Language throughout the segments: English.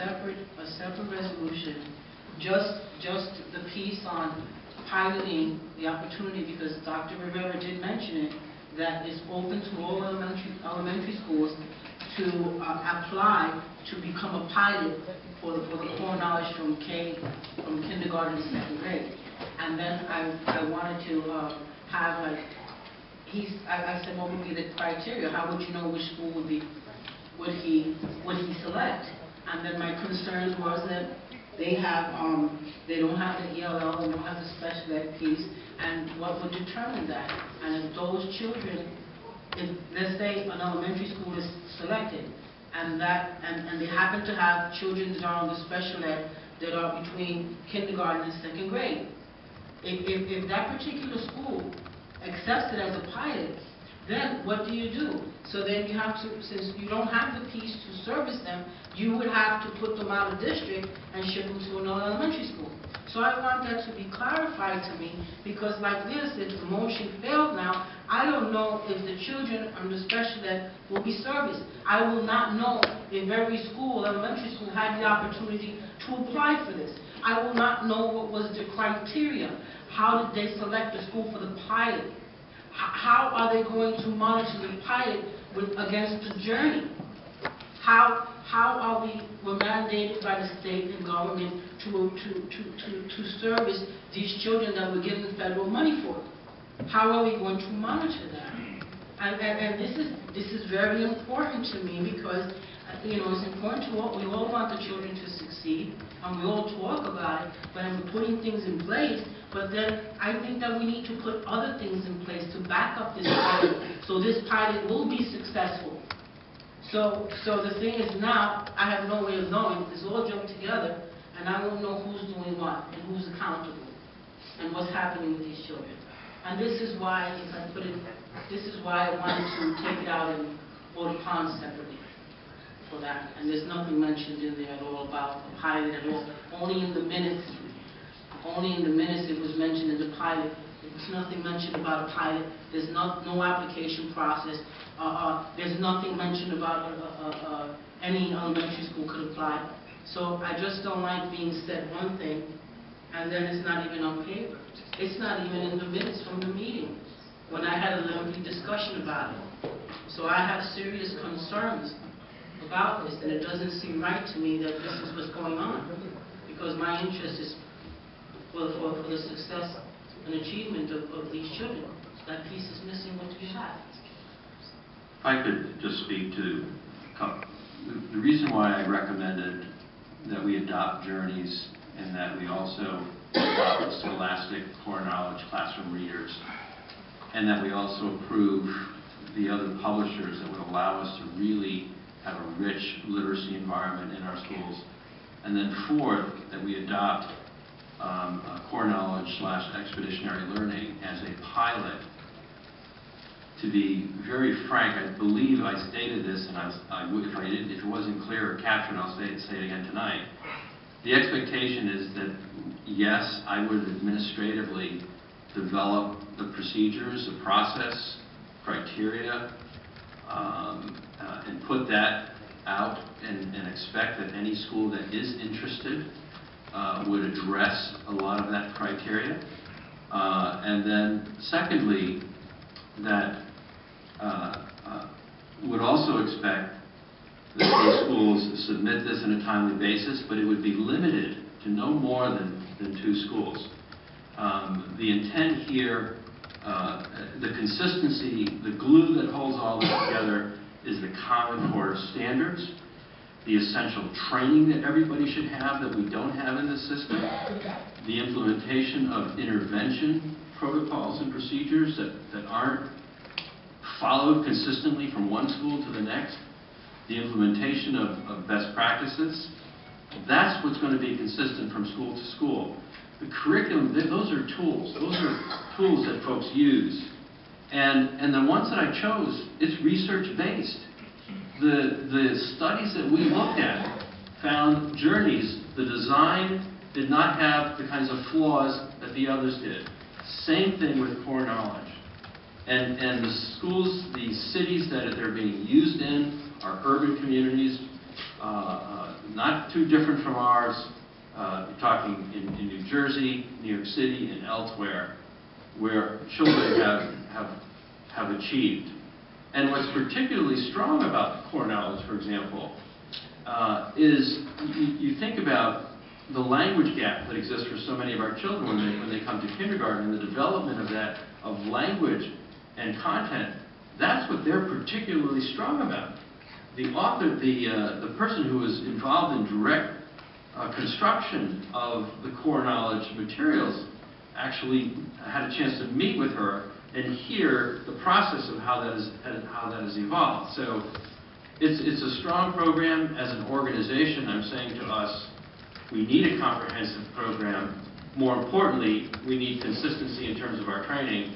separate resolution, just the piece on piloting the opportunity, because Dr. Rivera did mention it, that is open to all elementary schools to apply to become a pilot for the core knowledge from kindergarten to second grade. And then I wanted to have, like, I said, what would be the criteria? How would you know which school would he select? And then my concerns was that they don't have the ELL, they don't have the special ed piece, and what would determine that? And if those children, let's say an elementary school is selected, and they happen to have children that are on the special ed that are between kindergarten and second grade, if that particular school accepts it as a pilot, then what do you do? So then you have to, since you don't have the piece to service them, you would have to put them out of district and ship them to another elementary school. So I want that to be clarified to me, because like this, if the motion failed now, I don't know if the children under special ed will be serviced. I will not know if every school, elementary school, had the opportunity to apply for this. I will not know what was the criteria. How did they select the school for the pilot? How are they going to monitor the pilot against the journey? How are we're mandated by the state and government to service these children that we're giving federal money for? How are we going to monitor that? And this is very important to me, because it's important to all. We all want the children to succeed, and we all talk about it, but we're putting things in place. But then I think that we need to put other things in place to back up this pilot, so this pilot will be successful. So the thing is, now I have no way of knowing. It's all jumped together, and I won't know who's doing what and who's accountable and what's happening with these children. And this is why, if I put it, this is why I wanted to take it out and vote upon separately for that. And there's nothing mentioned in there at all about the pilot at all. Only in the minutes it was mentioned in the pilot. There's nothing mentioned about a pilot. There's no application process. There's nothing mentioned about any elementary school could apply. So I just don't like being said one thing, and then it's not even on paper. It's not even in the minutes from the meeting when I had a lengthy discussion about it. So I have serious concerns about this, and it doesn't seem right to me that this is what's going on, because my interest is for the success and achievement of these children. That piece is missing. What do you have? If I could just speak to the reason why I recommended that we adopt journeys and that we also adopt scholastic core knowledge classroom readers, and that we also approve the other publishers that would allow us to really have a rich literacy environment in our schools. And then fourth, that we adopt core knowledge / expeditionary learning as a pilot. To be very frank, I believe I stated this, and if it wasn't clear or captured, I'll say it again tonight. The expectation is that, yes, I would administratively develop the procedures, the process, criteria, and put that out and expect that any school that is interested would address a lot of that criteria. And then secondly, that would also expect that those schools submit this on a timely basis, but it would be limited to no more than 2 schools. The intent here, the consistency, the glue that holds all this together is the Common Core standards, the essential training that everybody should have that we don't have in this system, the implementation of intervention protocols and procedures that aren't followed consistently from one school to the next, the implementation of best practices. That's what's going to be consistent from school to school. The curriculum, those are tools. Those are tools that folks use. And the ones that I chose, it's research-based. The studies that we looked at found journeys, the design did not have the kinds of flaws that the others did. Same thing with core knowledge. And the schools, the cities that they're being used in are urban communities, not too different from ours. You're talking in New Jersey, New York City, and elsewhere, where children have achieved. And what's particularly strong about core knowledge, for example, is you think about the language gap that exists for so many of our children when they come to kindergarten, and the development of language and content. That's what they're particularly strong about. The author, the person who was involved in direct construction of the core knowledge materials actually had a chance to meet with her and hear the process of how that has evolved. So it's a strong program. As an organization, I'm saying to us, we need a comprehensive program. More importantly, we need consistency in terms of our training.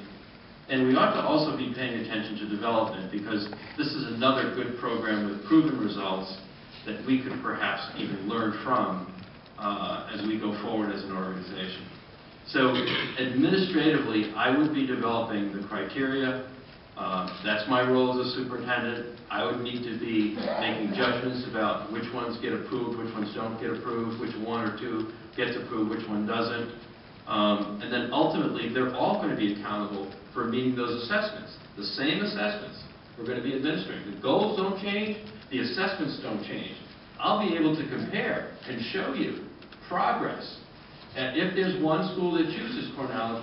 And we ought to also be paying attention to development, because this is another good program with proven results that we could perhaps even learn from as we go forward as an organization. So administratively, I would be developing the criteria. That's my role as a superintendent. I would need to be making judgments about which ones get approved, which ones don't get approved, which one or two gets approved, which one doesn't. And then ultimately, they're all going to be accountable for meeting those assessments. The same assessments we're going to be administering. The goals don't change, the assessments don't change. I'll be able to compare and show you progress. And if there's one school that chooses core knowledge,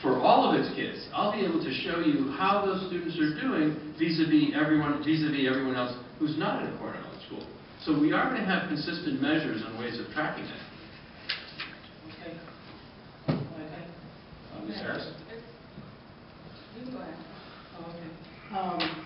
for all of its kids, I'll be able to show you how those students are doing vis-a-vis everyone else who's not in a core knowledge school. So we are going to have consistent measures and ways of tracking that. Okay. Ms. Harris? You can go ahead. Oh, okay.